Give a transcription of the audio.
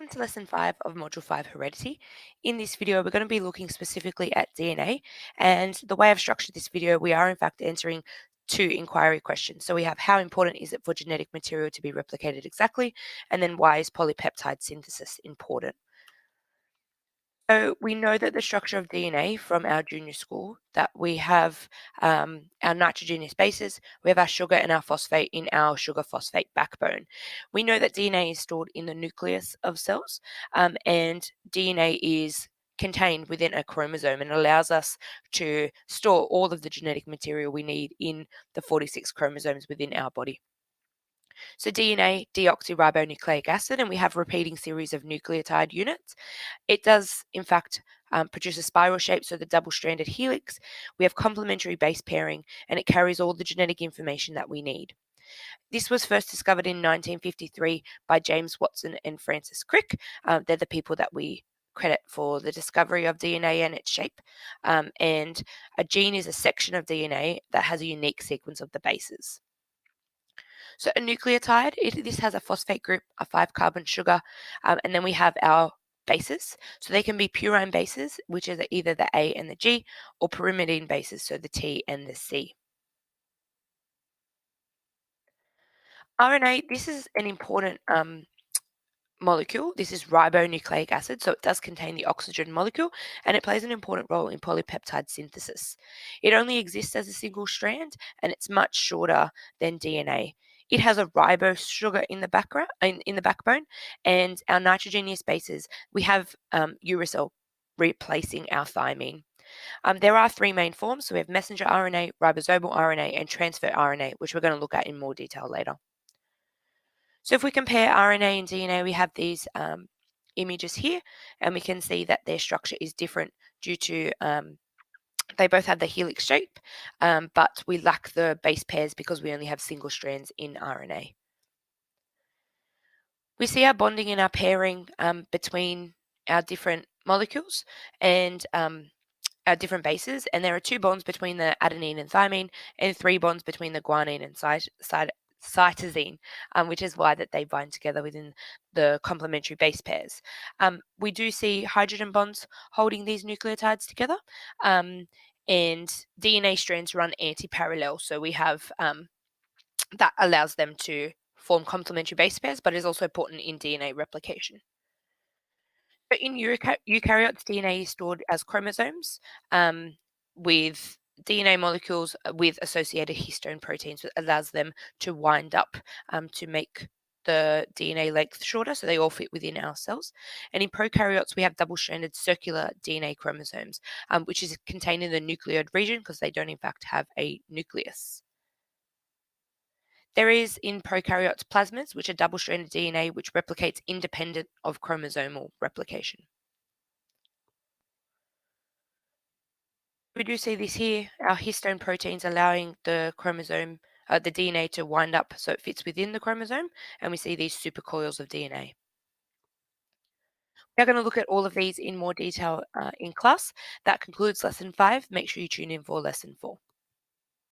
Welcome to Lesson 5 of Module 5 Heredity. In this video, we're going to be looking specifically at DNA, and the way I've structured this video, we are in fact answering two inquiry questions. So we have how important is it for genetic material to be replicated exactly, and then why is polypeptide synthesis important? So we know that the structure of DNA from our junior school, that we have our nitrogenous bases, we have our sugar and our phosphate in our sugar-phosphate backbone. We know that DNA is stored in the nucleus of cells, and DNA is contained within a chromosome and allows us to store all of the genetic material we need in the 46 chromosomes within our body. So DNA, deoxyribonucleic acid, and we have repeating series of nucleotide units. It does, in fact, produce a spiral shape, so the double-stranded helix. We have complementary base pairing, and it carries all the genetic information that we need. This was first discovered in 1953 by James Watson and Francis Crick. They're the people that we credit for the discovery of DNA and its shape. And a gene is a section of DNA that has a unique sequence of the bases. So a nucleotide, this has a phosphate group, a 5-carbon sugar, and then we have our bases. So they can be purine bases, which is either the A and the G, or pyrimidine bases, so the T and the C. RNA, this is an important molecule. This is ribonucleic acid, so it does contain the oxygen molecule, and it plays an important role in polypeptide synthesis. It only exists as a single strand, and it's much shorter than DNA. It has a ribose sugar in the background, in the backbone, and our nitrogenous bases, we have uracil replacing our thymine. There are three main forms, so we have messenger RNA, ribosomal RNA, and transfer RNA, which we're going to look at in more detail later. So if we compare RNA and DNA, we have these images here, and we can see that their structure is different due to they both have the helix shape, but we lack the base pairs because we only have single strands in RNA. We see our bonding and our pairing between our different molecules and our different bases, and there are 2 bonds between the adenine and thymine, and 3 bonds between the guanine and cytosine, which is why that they bind together within the complementary base pairs. We do see hydrogen bonds holding these nucleotides together, and DNA strands run anti-parallel, so we have that allows them to form complementary base pairs, but is also important in DNA replication. But in eukaryotes, DNA is stored as chromosomes with DNA molecules with associated histone proteins, which allows them to wind up to make the DNA length shorter, so they all fit within our cells. And in prokaryotes, we have double-stranded circular DNA chromosomes, which is contained in the nucleoid region because they don't, in fact, have a nucleus. There is in prokaryotes plasmids, which are double-stranded DNA, which replicates independent of chromosomal replication. We do see this here, our histone proteins allowing the chromosome, the DNA to wind up so it fits within the chromosome, and we see these supercoils of DNA. We're going to look at all of these in more detail in class. That concludes Lesson 5. Make sure you tune in for Lesson 4.